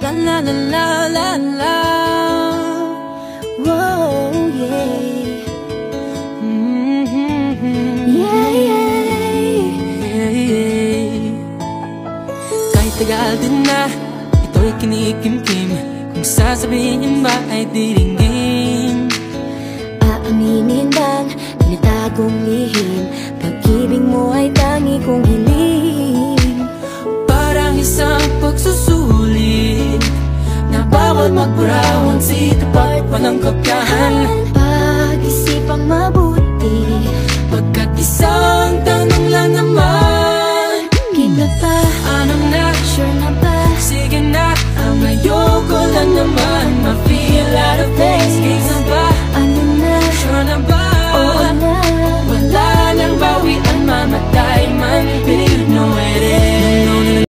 La la la la la la. Whoa, yeah. Yeah, yeah. Kahit tagal din na ito'y kinikimkim, kung sasabihin ba ay diringgin. Aaminin bang tinatagong lihim, pag-ibig mo ay tangi kong hiling. Parang isang pagsusulit na bawal magburawan, si tapat walang kapyahan. Pag-isipang mabuti